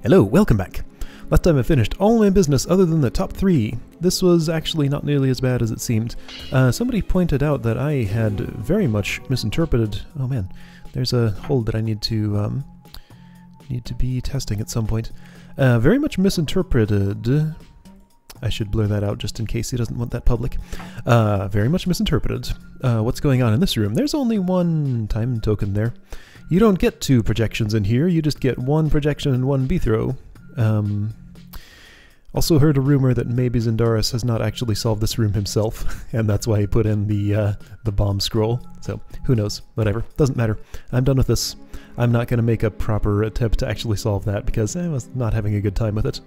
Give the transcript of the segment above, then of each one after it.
Hello, welcome back. Last time I finished all my business other than the top 3. This was actually not nearly as bad as it seemed. Somebody pointed out that I had very much misinterpreted... Oh man, there's a hold that I need to be testing at some point. Very much misinterpreted... I should blur that out just in case he doesn't want that public. Very much misinterpreted. What's going on in this room? There's only one time token there. You don't get 2 projections in here, you just get 1 projection and 1 B-throw. Also heard a rumor that maybe Zindaris has not actually solved this room himself, and that's why he put in the bomb scroll. So, who knows? Whatever. Doesn't matter. I'm done with this. I'm not going to make a proper attempt to actually solve that, because I was not having a good time with it.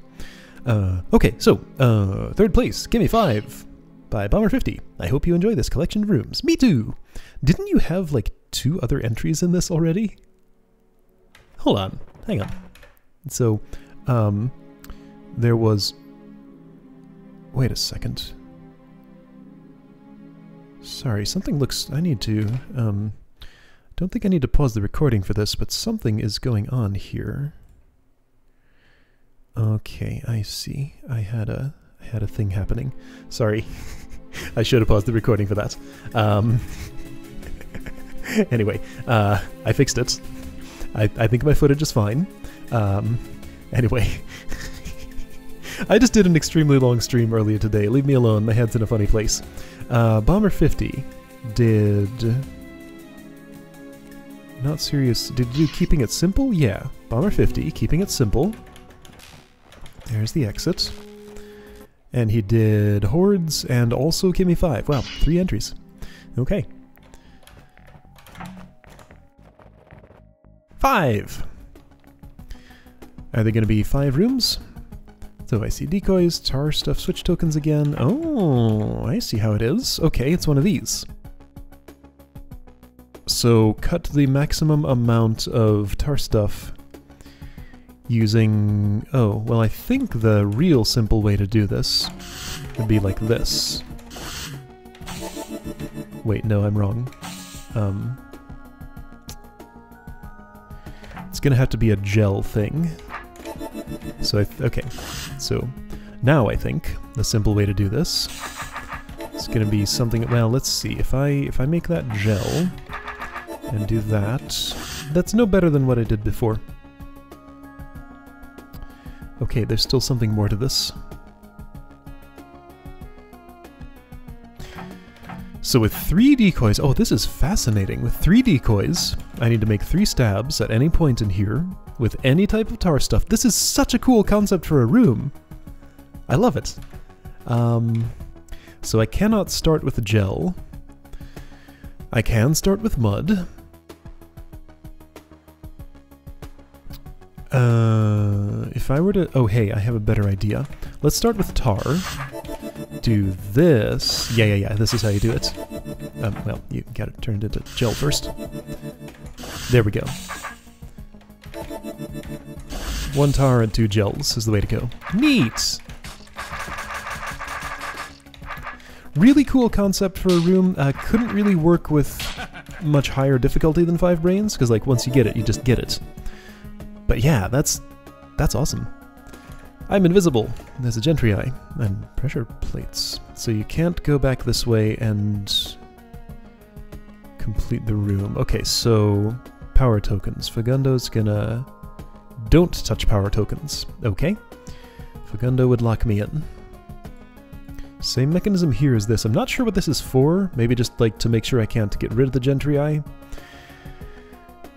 Okay, so, 3rd place, Gimme 5 by Bomber50. I hope you enjoy this collection of rooms. Me too! Didn't you have, like, 2 other entries in this already? Hold on. Hang on. So, there was... Wait a second. Sorry, something looks... I need to, don't think I need to pause the recording for this, but something is going on here. Okay, I see. I had a thing happening. Sorry. I should have paused the recording for that. Anyway, I fixed it. I think my footage is fine. Anyway. I just did an extremely long stream earlier today. Leave me alone, my head's in a funny place. Bomber50 did... Not serious. Did you do Keeping It Simple? Yeah. Bomber50, Keeping It Simple. There's the exit. And he did Hordes and also Gimme 5. Wow, 3 entries. Okay. 5! Are they going to be 5 rooms? So I see decoys, tar stuff, switch tokens again. Oh, I see how it is. Okay, it's one of these. So cut the maximum amount of tar stuff using... Oh, well I think the real simple way to do this would be like this. Wait, no, I'm wrong. It's gonna have to be a gel thing. So okay, so now I think the simple way to do this is gonna be something, well, let's see, if I make that gel and do that, that's no better than what I did before. Okay, there's still something more to this. So with 3 decoys, oh, this is fascinating. With 3 decoys, I need to make 3 stabs at any point in here with any type of tar stuff. This is such a cool concept for a room. I love it. So I cannot start with gel. I can start with mud. If I were to... Oh, hey, I have a better idea. Let's start with tar. Do this. Yeah, this is how you do it. Well, you got it turned into gel first. There we go. 1 tar and 2 gels is the way to go. Neat! Really cool concept for a room. Couldn't really work with much higher difficulty than 5 brains, because like once you get it, you just get it. But yeah, that's awesome. I'm invisible. There's a gentry eye and pressure plates. So you can't go back this way and complete the room. Okay, so power tokens. Fagundo's gonna... Don't touch power tokens. Okay. Fagundo would lock me in. Same mechanism here as this. I'm not sure what this is for. Maybe just like to make sure I can't get rid of the gentry eye.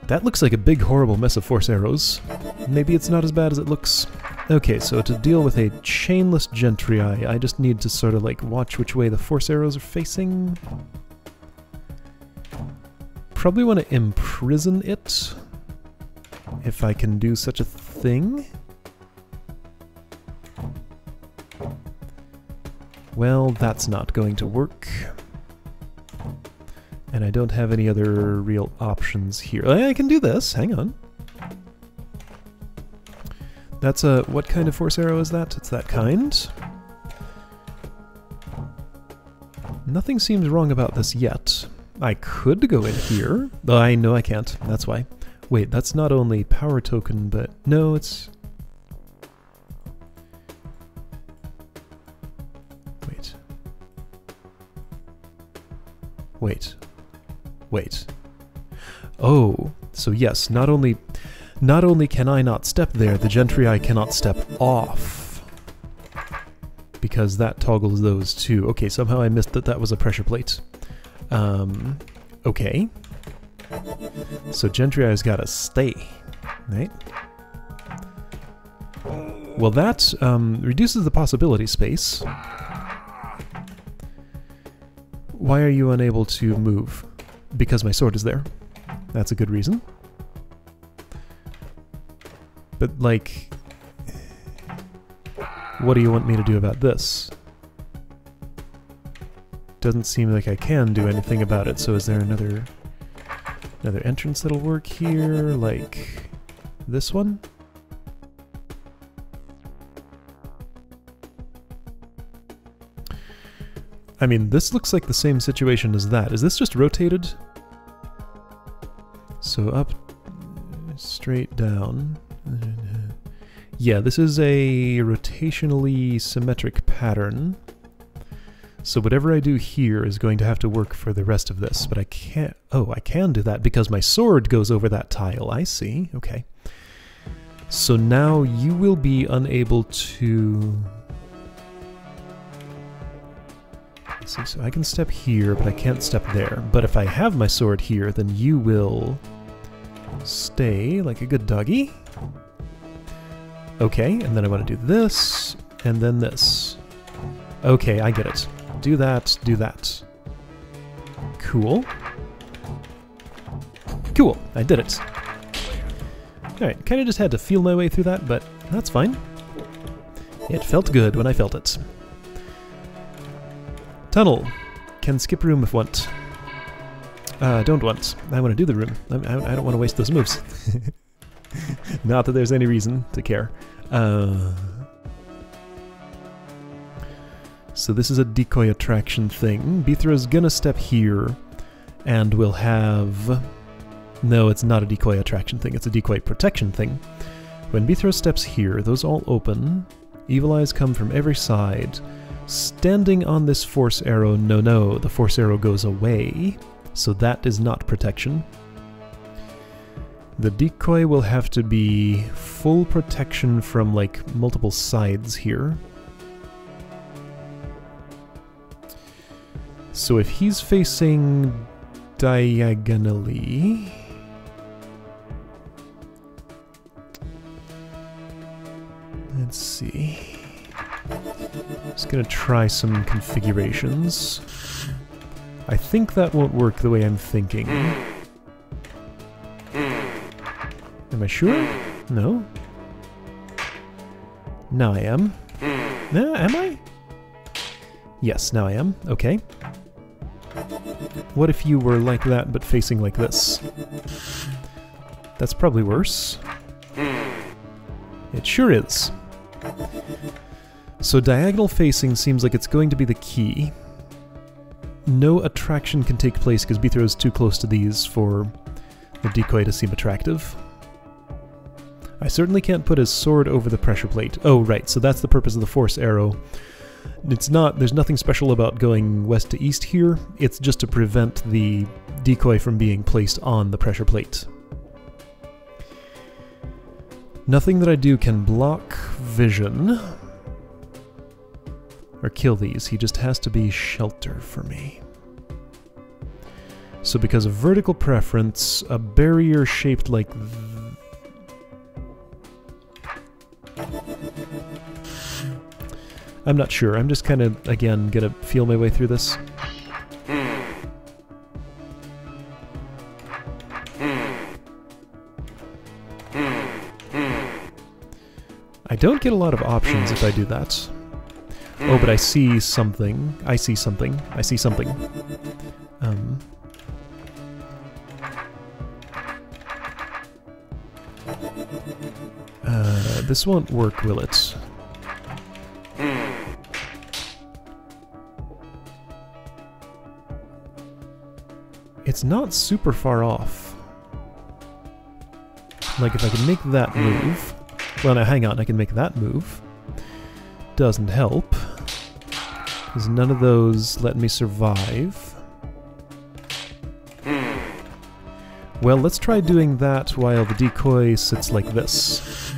That looks like a big horrible mess of force arrows. Maybe it's not as bad as it looks. Okay, so to deal with a chainless gentry eye, I just need to sort of like watch which way the force arrows are facing. Probably want to imprison it, if I can do such a thing. Well, that's not going to work. And I don't have any other real options here. I can do this, hang on. That's a... what kind of force arrow is that? It's that kind. Nothing seems wrong about this yet. I could go in here, though I know I can't, that's why. Wait, that's not only power token, but... No, it's... Wait. Wait. Oh, so yes, not only can I not step there, the Gentry cannot step off. Because that toggles those too. Okay, somehow I missed that was a pressure plate. Okay. So Gentry's gotta stay, right? Well, that reduces the possibility space. Why are you unable to move? Because my sword is there. That's a good reason. But, like, what do you want me to do about this? Doesn't seem like I can do anything about it, so is there another entrance that'll work here, like this one? I mean, this looks like the same situation as that. Is this just rotated? So up, straight down. Yeah, this is a rotationally symmetric pattern. So whatever I do here is going to have to work for the rest of this, but I can't... Oh, I can do that because my sword goes over that tile. I see. Okay. So now you will be unable to... Let's see, so I can step here, but I can't step there. But if I have my sword here, then you will stay like a good doggy. Okay, and then I want to do this, and then this. Okay, I get it. Do that, do that. Cool. Cool, I did it. Alright, kind of just had to feel my way through that, but that's fine. It felt good when I felt it. Tunnel. Can skip room if want. Don't want. I want to do the room. I don't want to waste those moves. Not that there's any reason to care. So this is a decoy attraction thing. Beethro's gonna step here, and we'll have... No, it's not a decoy attraction thing, it's a decoy protection thing. When Beethro steps here, those all open. Evil eyes come from every side. Standing on this force arrow, no, the force arrow goes away. So that is not protection. The decoy will have to be full protection from, like, multiple sides here. So if he's facing diagonally... Let's see... Just gonna try some configurations. I think that won't work the way I'm thinking. Am I sure? No? Now I am. Am I? Yes, now I am. Okay. What if you were like that, but facing like this? That's probably worse. It sure is. So diagonal facing seems like it's going to be the key. No attraction can take place because Beethro is too close to these for the decoy to seem attractive. I certainly can't put his sword over the pressure plate. Oh, right, so that's the purpose of the force arrow. It's not, there's nothing special about going west to east here. It's just to prevent the decoy from being placed on the pressure plate. Nothing that I do can block vision or kill these. He just has to be shelter for me. So because of vertical preference, a barrier shaped like I'm not sure. I'm just kind of, again, gonna feel my way through this. I don't get a lot of options if I do that. Oh, but I see something. I see something. I see something. This won't work, will it? It's not super far off. Like, if I can make that move... Well, now, hang on, I can make that move. Doesn't help. Because none of those let me survive. Well, let's try doing that while the decoy sits like this.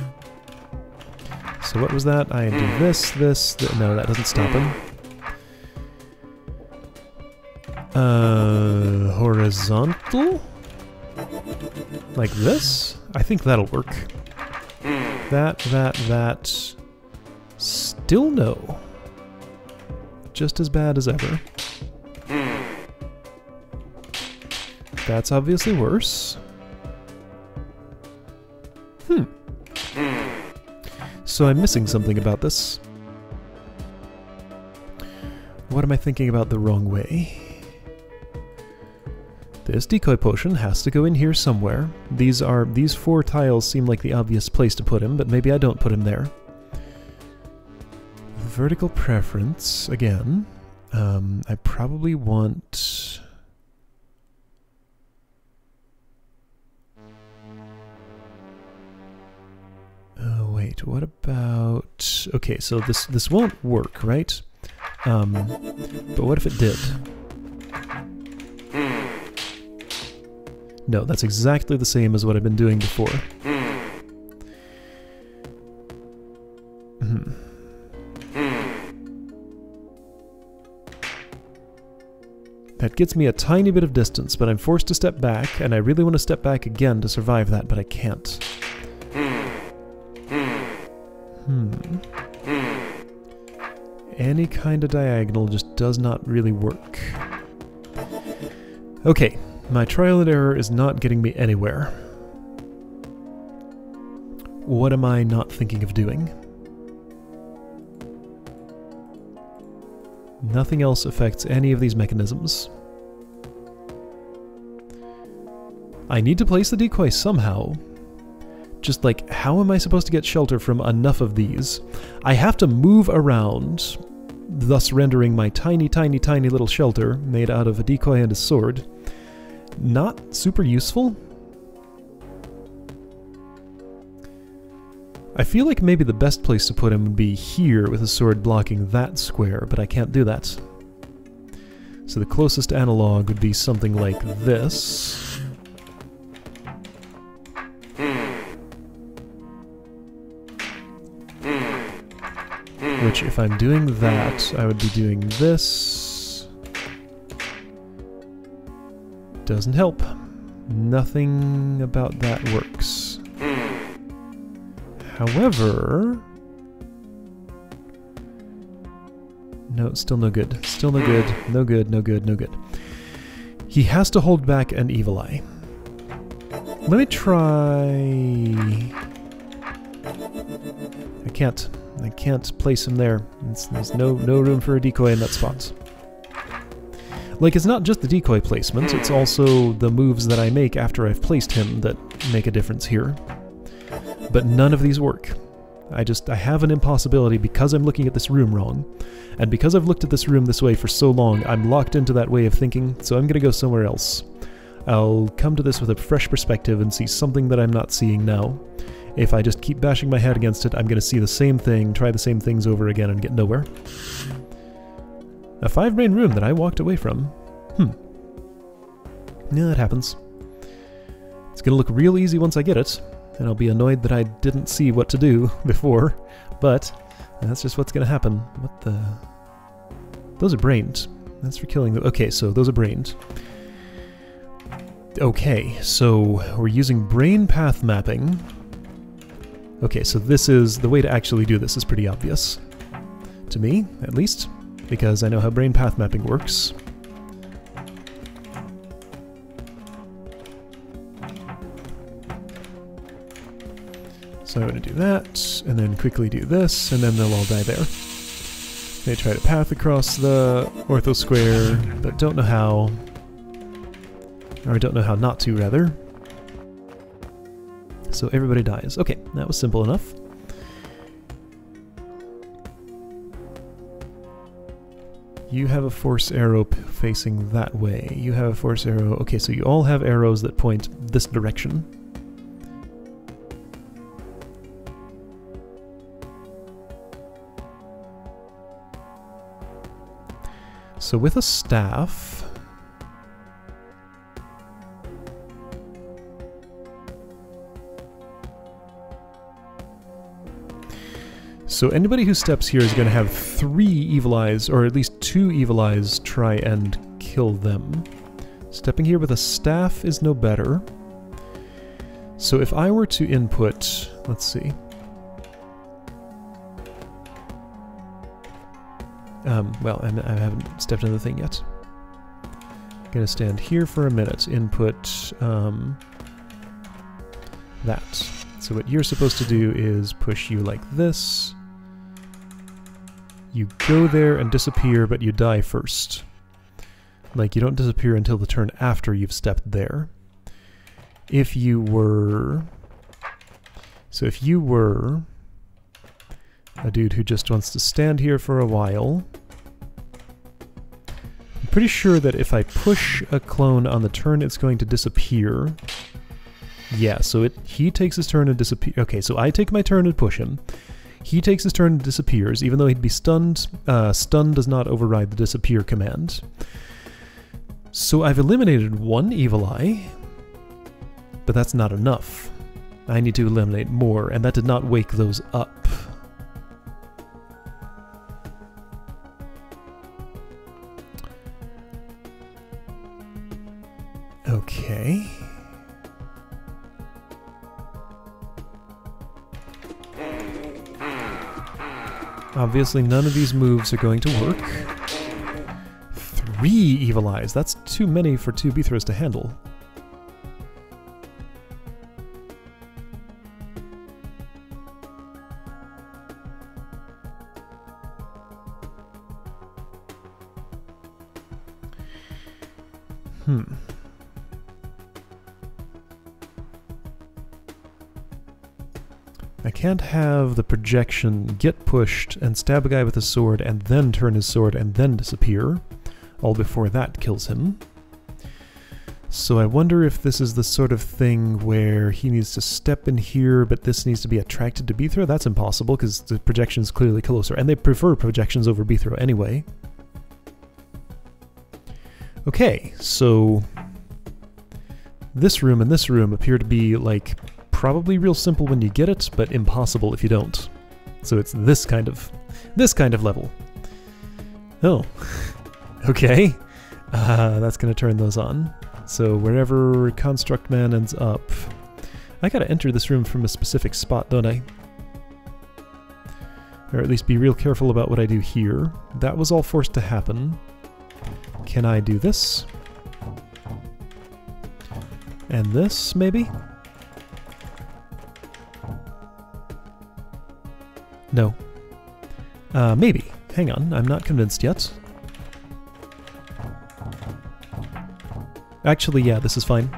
So what was that? I do this, no, that doesn't stop him. Horizontal? Like this? I think that'll work. That. Still no. Just as bad as ever. That's obviously worse. So I'm missing something about this. What am I thinking about the wrong way? This decoy potion has to go in here somewhere. These 4 tiles seem like the obvious place to put him, but maybe I don't put him there. Vertical preference, again. I probably want... Oh, wait, what about... Okay, so this won't work, right? But what if it did? No, that's exactly the same as what I've been doing before. That gets me a tiny bit of distance, but I'm forced to step back, and I really want to step back again to survive that, but I can't. Any kind of diagonal just does not really work. Okay, my trial and error is not getting me anywhere. What am I not thinking of doing? Nothing else affects any of these mechanisms. I need to place the decoy somehow. Just like, how am I supposed to get shelter from enough of these? I have to move around, thus rendering my tiny, tiny, tiny little shelter made out of a decoy and a sword not super useful. I feel like maybe the best place to put him would be here with a sword blocking that square, but I can't do that. So the closest analog would be something like this. Which, if I'm doing that, I would be doing this. Doesn't help. Nothing about that works. However... No, still no good. Still no good. No good, no good, no good. He has to hold back an evil eye. Let me try... I can't place him there. There's no room for a decoy in that spot. Like, it's not just the decoy placement, it's also the moves that I make after I've placed him that make a difference here. But none of these work. I have an impossibility because I'm looking at this room wrong. And because I've looked at this room this way for so long, I'm locked into that way of thinking, so I'm gonna go somewhere else. I'll come to this with a fresh perspective and see something that I'm not seeing now. If I just keep bashing my head against it, I'm gonna see the same thing, try the same things over again, and get nowhere. A 5-brain room that I walked away from. Yeah, it happens. It's gonna look real easy once I get it, and I'll be annoyed that I didn't see what to do before, but that's just what's gonna happen. What the... Those are brained. That's for killing them. Okay, so those are brained. Okay, so we're using brain path mapping. Okay, so this is... The way to actually do this is pretty obvious. To me, at least. Because I know how brain path mapping works. So I'm going to do that, and then quickly do this, and then they'll all die there. They try to path across the ortho square, but don't know how. Or don't know how not to, rather. So everybody dies. Okay, that was simple enough. You have a force arrow facing that way. You have a force arrow... Okay, so you all have arrows that point this direction. So with a staff... So anybody who steps here is going to have 3 evil eyes, or at least 2 evil eyes, try and kill them. Stepping here with a staff is no better. So if I were to input, let's see. Well, I haven't stepped into the thing yet. I'm gonna stand here for a minute, input that. So what you're supposed to do is push you like this. You go there and disappear, but you die first. Like, you don't disappear until the turn after you've stepped there. If you were... So if you were a dude who just wants to stand here for a while, I'm pretty sure that if I push a clone on the turn, it's going to disappear. Yeah, so he takes his turn and disappear. Okay, so I take my turn and push him. He takes his turn and disappears, even though he'd be stunned. Stun does not override the disappear command. So I've eliminated 1 evil eye, but that's not enough. I need to eliminate more, and that did not wake those up. Okay. Obviously none of these moves are going to work. 3 evil eyes, that's too many for 2 Beathros to handle. I can't have the projection get pushed and stab a guy with a sword and then turn his sword and then disappear, all before that kills him. So I wonder if this is the sort of thing where he needs to step in here, but this needs to be attracted to Beathro. That's impossible because the projection is clearly closer, and they prefer projections over Beathro anyway. Okay, so this room and this room appear to be like probably real simple when you get it, but impossible if you don't. So it's this kind of level. Oh, okay. That's gonna turn those on. So wherever Construct Man ends up, I gotta enter this room from a specific spot, don't I? Or at least be real careful about what I do here. That was all forced to happen. Can I do this? And this, maybe? No. Maybe. Hang on, I'm not convinced yet. Actually, yeah, this is fine.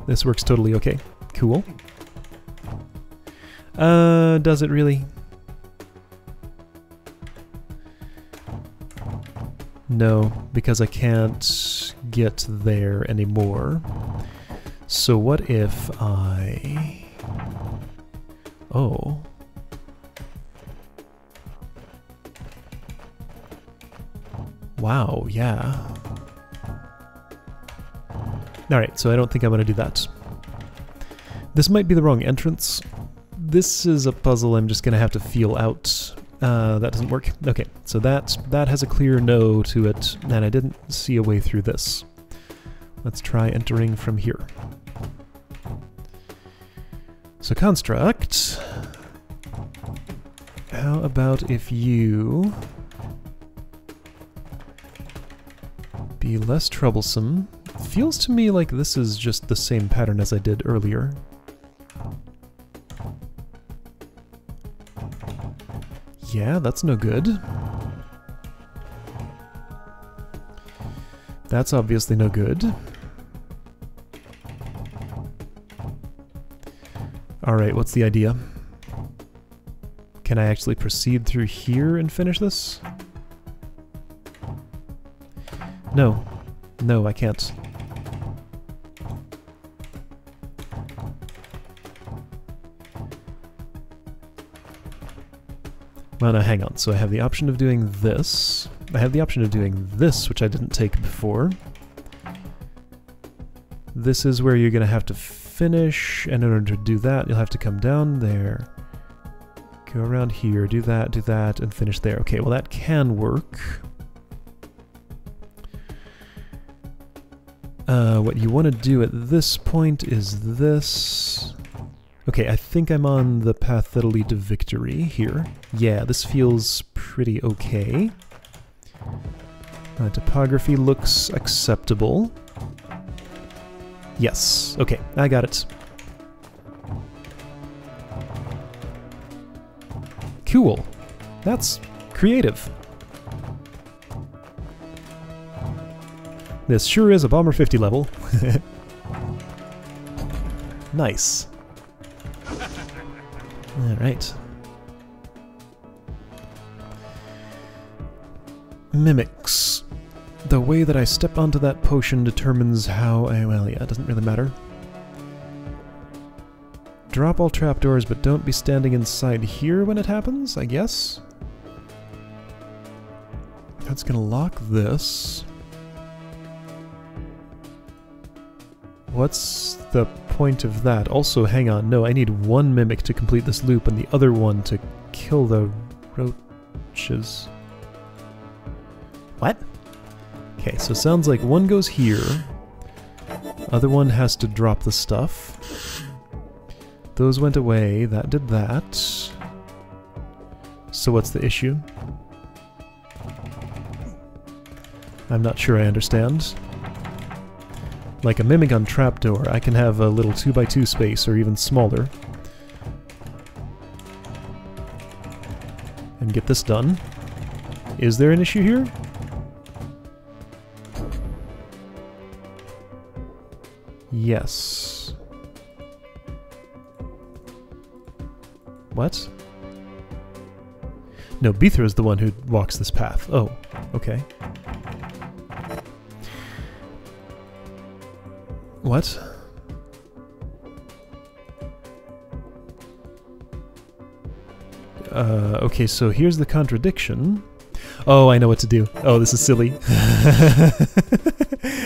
This works totally okay. Cool. Does it really? No, because I can't get there anymore. So what if I... Oh... Wow, yeah. Alright, so I don't think I'm gonna do that. This might be the wrong entrance. This is a puzzle I'm just gonna have to feel out. That doesn't work. Okay, so that has a clear no to it, and I didn't see a way through this. Let's try entering from here. So construct. How about if you... be less troublesome. Feels to me like this is just the same pattern as I did earlier. Yeah, that's no good. That's obviously no good. Alright, what's the idea? Can I actually proceed through here and finish this? No. No, I can't. Well, now hang on. So I have the option of doing this. I have the option of doing this, which I didn't take before. This is where you're going to have to finish, and in order to do that, you'll have to come down there. Go around here, do that, and finish there. Okay, well that can work. What you want to do at this point is this. Okay, I think I'm on the path that'll lead to victory here. Yeah, this feels pretty okay. Topography looks acceptable. Yes, okay, I got it. Cool. That's creative. This sure is a Bomber 50 level. Nice. Alright. Mimics. The way that I step onto that potion determines how I... well, yeah, it doesn't really matter. Drop all trapdoors, but don't be standing inside here when it happens, I guess? That's gonna lock this. What's the point of that? Also, hang on, no, I need one mimic to complete this loop and the other one to kill the roaches. What? Okay, so sounds like one goes here, other one has to drop the stuff. Those went away, that did that. So what's the issue? I'm not sure I understand. Like a mimic on trapdoor, I can have a little 2x2 space, or even smaller. And get this done. Is there an issue here? Yes. What? No, Beether is the one who walks this path. Oh, okay. What? Okay, so here's the contradiction. Oh, I know what to do. Oh, this is silly.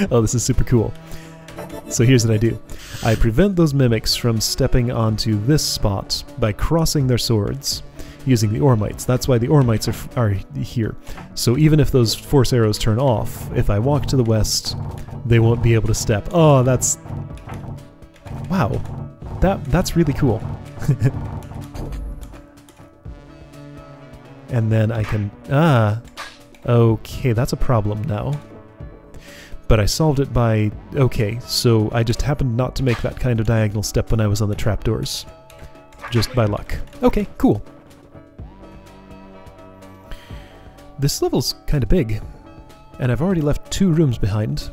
Oh, this is super cool. So here's what I do. I prevent those mimics from stepping onto this spot by crossing their swords using the Ormites. That's why the Ormites are here. So even if those force arrows turn off, if I walk to the west, they won't be able to step. Oh, that's... wow. That's really cool. And then I can... ah! Okay, that's a problem now. But I solved it by... okay, so I just happened not to make that kind of diagonal step when I was on the trapdoors. Just by luck. Okay, cool. This level's kind of big, and I've already left 2 rooms behind.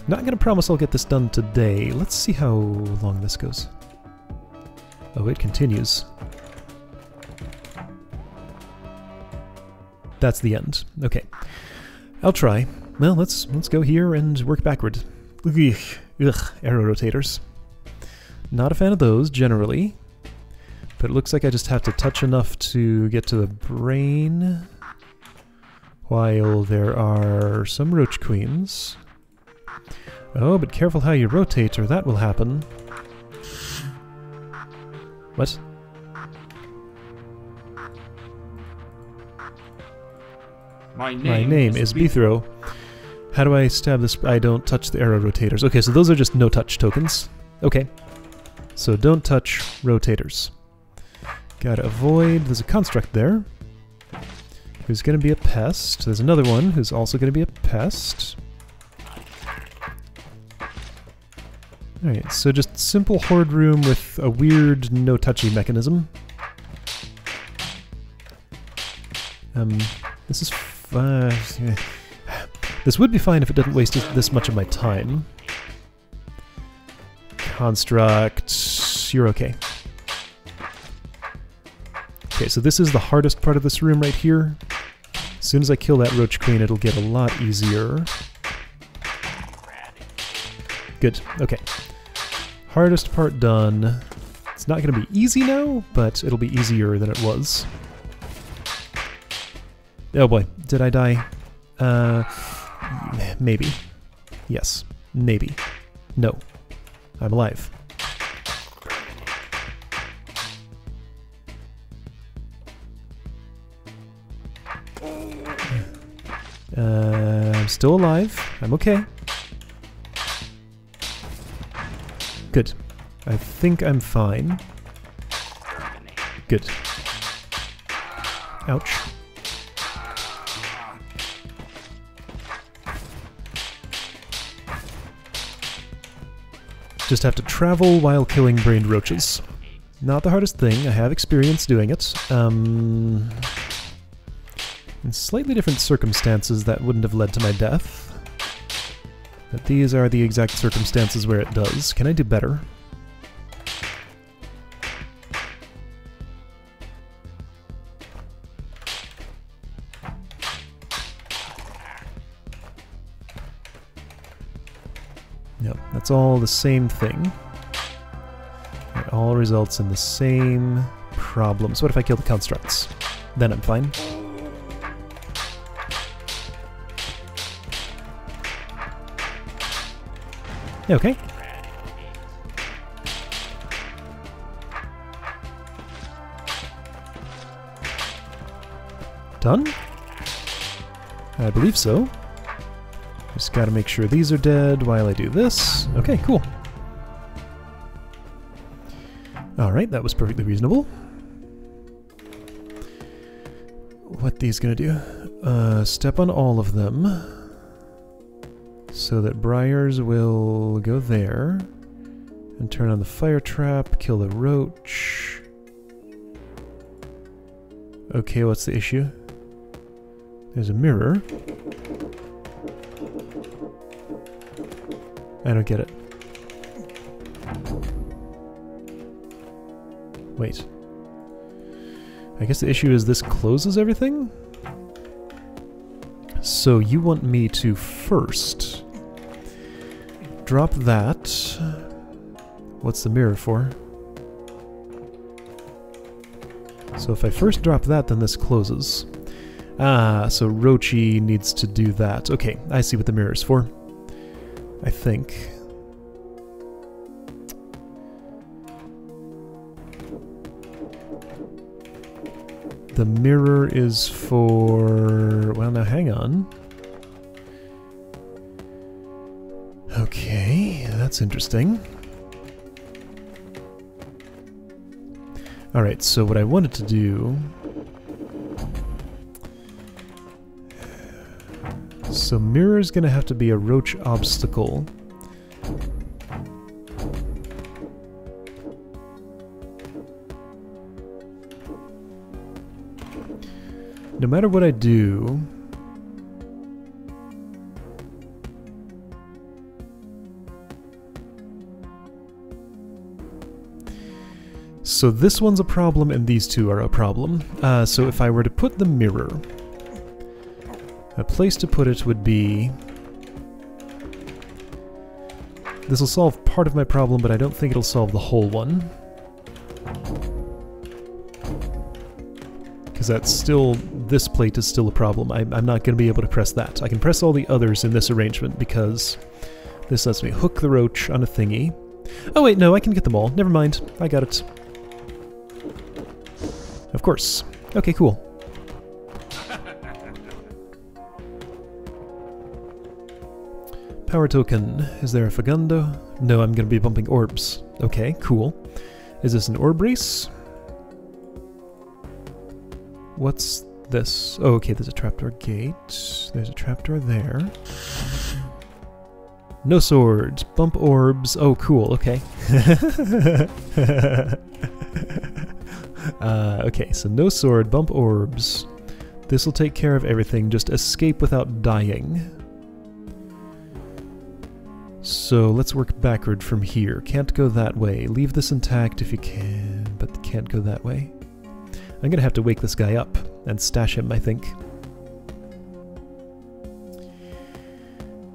Not gonna promise I'll get this done today. Let's see how long this goes. Oh, it continues. That's the end. Okay. I'll try. Well, let's go here and work backward. Ugh, arrow rotators. Not a fan of those, generally. But it looks like I just have to touch enough to get to the brain. While there are some roach queens. Oh, but careful how you rotate or that will happen. What? My name is Beethro. How do I stab this? I don't touch the arrow rotators. Okay, so those are just no-touch tokens. Okay. So don't touch rotators. Gotta avoid... there's a construct there. Who's gonna be a pest. There's another one who's also gonna be a pest. Alright, so just simple horde room with a weird no-touchy mechanism. This is this would be fine if it didn't waste this much of my time. Construct... you're okay. Okay, so this is the hardest part of this room right here. As soon as I kill that roach queen, it'll get a lot easier. Good, okay. Hardest part done. It's not going to be easy now, but it'll be easier than it was. Oh boy, did I die? Maybe. Yes, maybe. No. I'm alive. I'm still alive. I'm okay. Good. I think I'm fine. Good. Ouch. Just have to travel while killing brained roaches. Not the hardest thing. I have experience doing it. In slightly different circumstances that wouldn't have led to my death. But these are the exact circumstances where it does. Can I do better? No, that's all the same thing. It all results in the same problems. What if I kill the constructs? Then I'm fine. Okay. Done? I believe so. Just gotta make sure these are dead while I do this. Okay, cool. Alright, that was perfectly reasonable. What these gonna do? Step on all of them. So that Briars will go there. And turn on the fire trap, kill the roach. Okay, what's the issue? There's a mirror. I don't get it. Wait. I guess the issue is this closes everything? So you want me to first drop that. What's the mirror for? So if I first drop that, then this closes. Ah, so Rochi needs to do that. Okay, I see what the mirror is for. I think. The mirror is for... well, now hang on. Okay, that's interesting. Alright, so what I wanted to do... so mirror's gonna have to be a roach obstacle. No matter what I do... so this one's a problem and these two are a problem. So if I were to put the mirror... a place to put it would be... this will solve part of my problem, but I don't think it'll solve the whole one. Because that's still... this plate is still a problem. I'm not going to be able to press that. I can press all the others in this arrangement because this lets me hook the roach on a thingy. Oh wait, no, I can get them all. Never mind. I got it. Of course. Okay, cool. Power token. Is there a Fagundo? No, I'm going to be bumping orbs. Okay, cool. Is this an orb race? What's this? Oh, okay, there's a trapdoor gate. There's a trapdoor there. No swords. Bump orbs. Oh, cool, okay. Okay, so no sword, bump orbs. This will take care of everything. Just escape without dying. So let's work backward from here. Can't go that way. Leave this intact if you can, but can't go that way. I'm gonna have to wake this guy up and stash him, I think.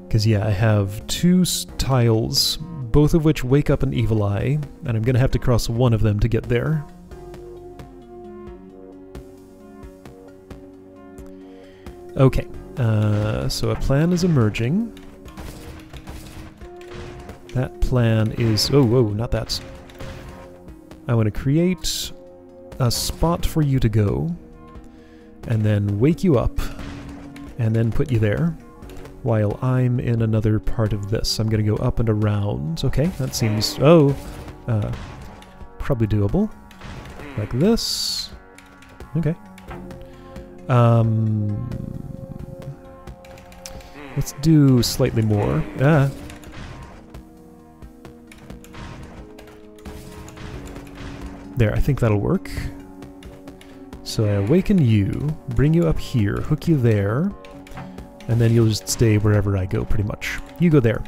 Because yeah, I have two tiles, both of which wake up an evil eye, and I'm gonna have to cross one of them to get there. Okay, so a plan is emerging. That plan is... oh, whoa, not that. I want to create a spot for you to go, and then wake you up, and then put you there, while I'm in another part of this. I'm gonna go up and around. Okay, that seems, probably doable. Like this. Okay. Let's do slightly more. There, I think that'll work. So I awaken you, bring you up here, hook you there, and then you'll just stay wherever I go, pretty much. You go there.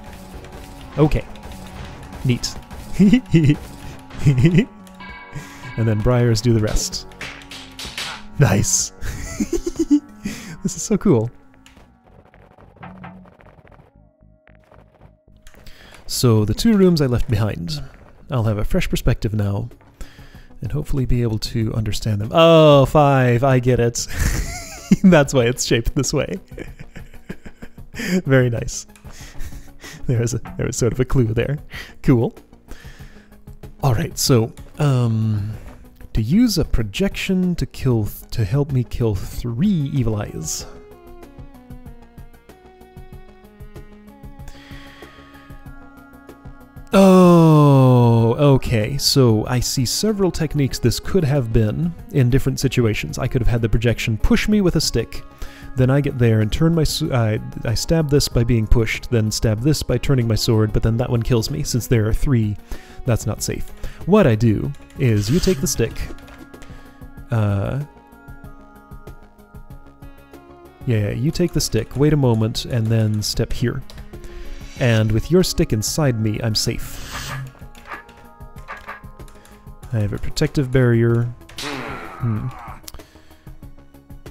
Okay. Neat. And then Briars do the rest. Nice! This is so cool. So the 2 rooms I left behind. I'll have a fresh perspective now, and hopefully be able to understand them. Oh, 5, I get it. That's why it's shaped this way. Very nice. There was sort of a clue there. Cool. Alright, so, to use a projection to help me kill 3 evil eyes. Oh, okay, so I see several techniques this could have been in different situations. I could have had the projection push me with a stick, then I get there and turn my I stab this by being pushed, then stab this by turning my sword, but then that one kills me. Since there are 3, that's not safe. What I do is you take the stick, you take the stick, wait a moment, and then step here. And with your stick inside me, I'm safe. I have a protective barrier.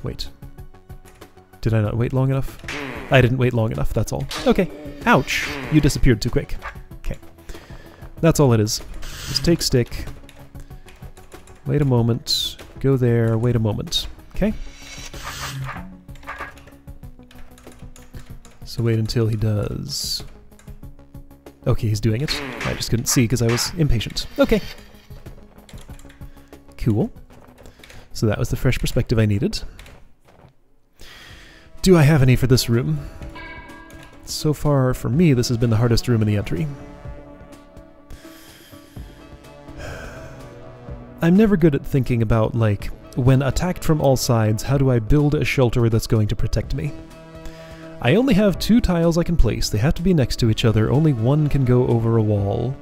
Wait. Did I not wait long enough? I didn't wait long enough, that's all. Okay. Ouch! You disappeared too quick. Okay. That's all it is. Just take stick. Wait a moment. Go there. Wait a moment. Okay? So wait until he does... Okay, he's doing it. I just couldn't see because I was impatient. Okay. Cool. So that was the fresh perspective I needed. Do I have any for this room? So far, for me, this has been the hardest room in the entry. I'm never good at thinking about, like, when attacked from all sides, how do I build a shelter that's going to protect me? I only have 2 tiles I can place. They have to be next to each other. Only one can go over a wall.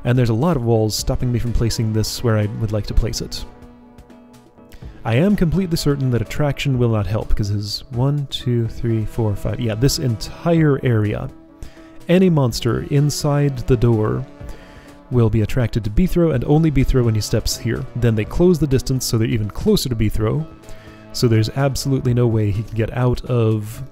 And there's a lot of walls stopping me from placing this where I would like to place it. I am completely certain that attraction will not help, because it's 1, 2, 3, 4, 5... Yeah, this entire area. Any monster inside the door will be attracted to Beethrow, and only Beethrow when he steps here. Then they close the distance so they're even closer to Beethrow. So there's absolutely no way he can get out of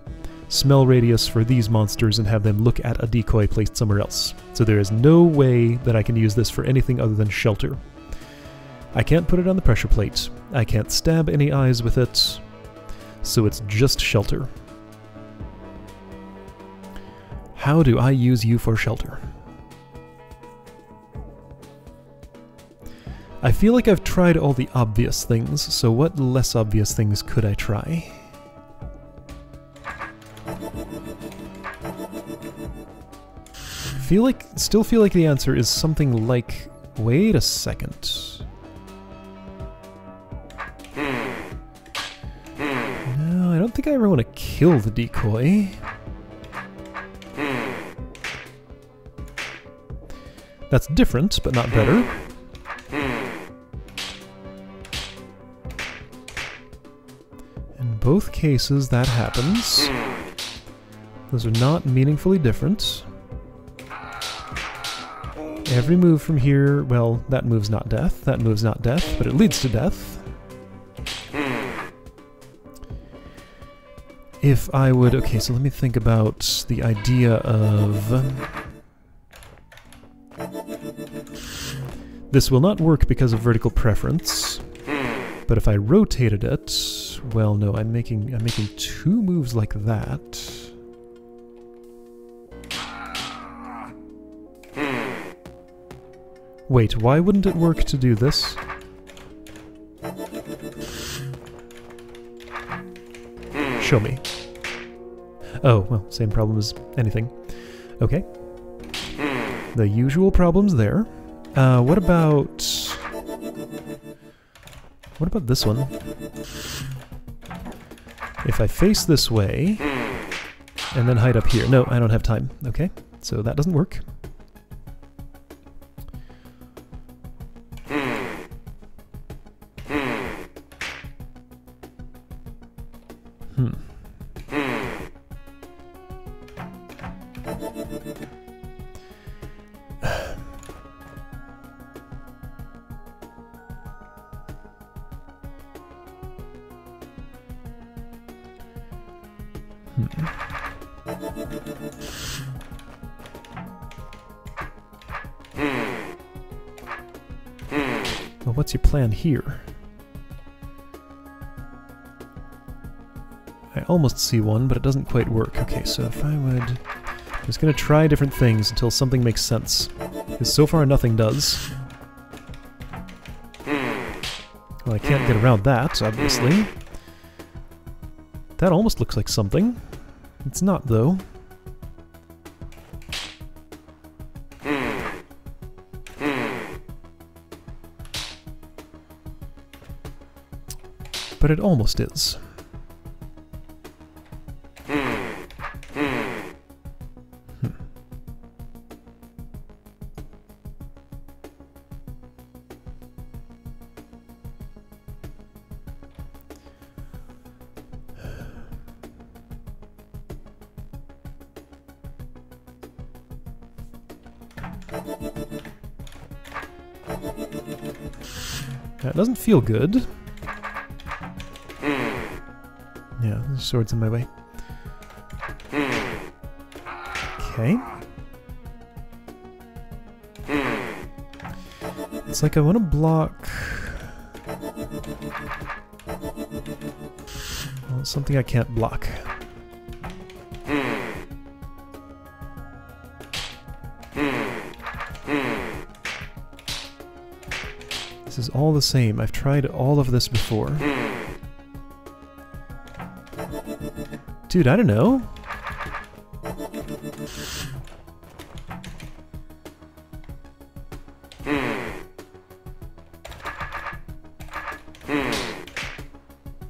smell radius for these monsters and have them look at a decoy placed somewhere else. So there is no way that I can use this for anything other than shelter. I can't put it on the pressure plate. I can't stab any eyes with it. So it's just shelter. How do I use you for shelter? I feel like I've tried all the obvious things, so what less obvious things could I try? Still feel like the answer is something like... Wait a second. No, I don't think I ever want to kill the decoy. That's different, but not better. In both cases, that happens. Those are not meaningfully different. Every move from here, well, that move's not death, that move's not death, but it leads to death. If I would... Okay, so let me think about the idea of... This will not work because of vertical preference, but if I rotated it... Well, no, I'm making 2 moves like that. Wait, why wouldn't it work to do this? Show me. Oh, well, same problem as anything. Okay. The usual problems there. What about this one? If I face this way, and then hide up here. No, I don't have time. Okay, so that doesn't work. Well, what's your plan here? I almost see one, but it doesn't quite work. Okay, so if I would... I'm just gonna try different things until something makes sense. Because so far nothing does. Well, I can't get around that, obviously. That almost looks like something. It's not, though. But it almost is. That doesn't feel good. Yeah, the sword's in my way. Okay. It's like I want to block... Well, it's something I can't block. This is all the same. I've tried all of this before. Dude, I don't know.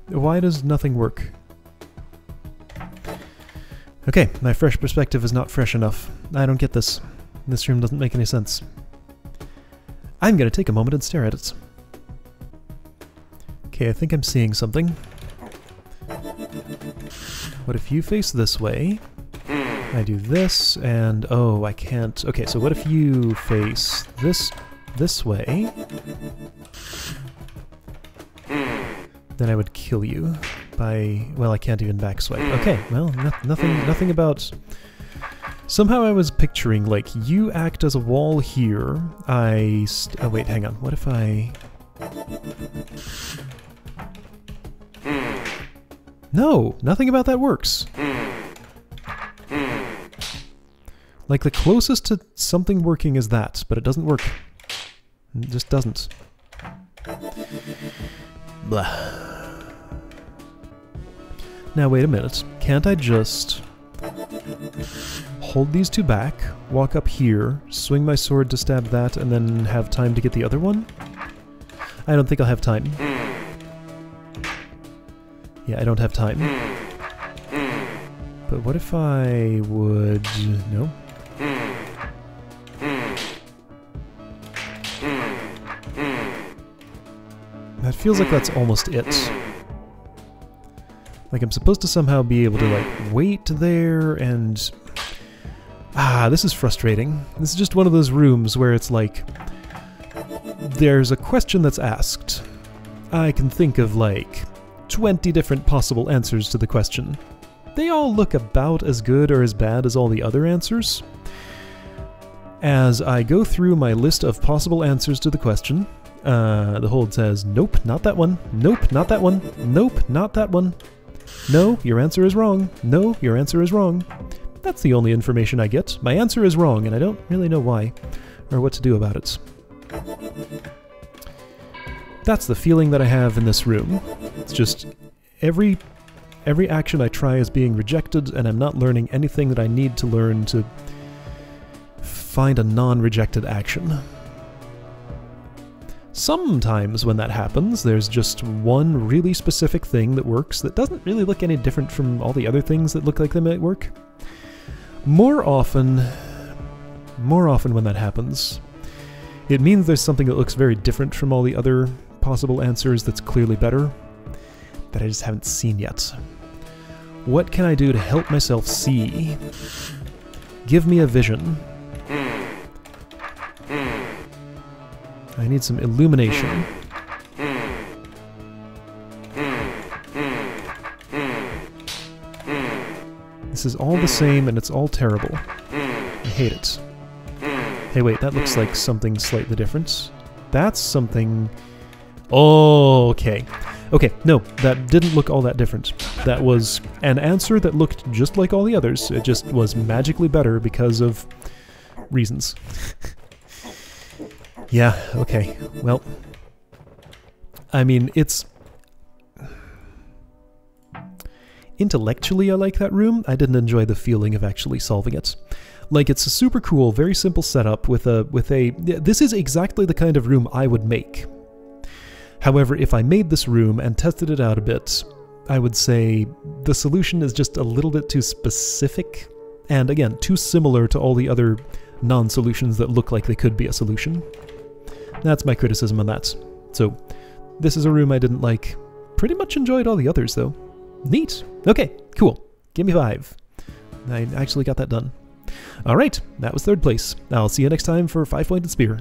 Why does nothing work? Okay, my fresh perspective is not fresh enough. I don't get this. This room doesn't make any sense. I'm gonna take a moment and stare at it. Okay, I think I'm seeing something. What if you face this way? I do this, and oh, I can't. Okay, so what if you face this way? Then I would kill you by, well, I can't even backswipe. Okay, well, nothing about... Somehow I was picturing, like, you act as a wall here, oh wait, hang on, what if I... No, nothing about that works. Like, the closest to something working is that, but it doesn't work. It just doesn't. Blah. Now wait a minute, can't I just hold these two back, walk up here, swing my sword to stab that, and then have time to get the other one? I don't think I'll have time. Yeah, I don't have time. But what if I would... No? That feels like that's almost it. Like I'm supposed to somehow be able to, like, wait there and... Ah, this is frustrating. This is just one of those rooms where it's like... There's a question that's asked. I can think of, like, 20 different possible answers to the question. They all look about as good or as bad as all the other answers. As I go through my list of possible answers to the question, the hold says, nope, not that one. Nope, not that one. Nope, not that one. No, your answer is wrong. No, your answer is wrong. That's the only information I get. My answer is wrong, and I don't really know why, or what to do about it. That's the feeling that I have in this room. It's just every Every action I try is being rejected, and I'm not learning anything that I need to learn to find a non-rejected action. Sometimes when that happens, there's just one really specific thing that works that doesn't really look any different from all the other things that look like they might work. More often when that happens, it means there's something that looks very different from all the other possible answers that's clearly better, that I just haven't seen yet. What can I do to help myself see? Give me a vision. I need some illumination. This is all the same and it's all terrible. I hate it. Hey wait, that looks like something slightly different. That's something... Oh, okay. Okay, no, that didn't look all that different. That was an answer that looked just like all the others. It just was magically better because of reasons. Yeah, okay, well, I mean, it's... Intellectually, I like that room. I didn't enjoy the feeling of actually solving it. Like, it's a super cool, very simple setup with a... This is exactly the kind of room I would make. However, if I made this room and tested it out a bit, I would say the solution is just a little bit too specific, and again, too similar to all the other non-solutions that look like they could be a solution. That's my criticism on that. So, this is a room I didn't like. Pretty much enjoyed all the others, though. Neat. Okay, cool. Give me 5. I actually got that done. Alright, that was 3rd place. I'll see you next time for 5-Pointed Spear.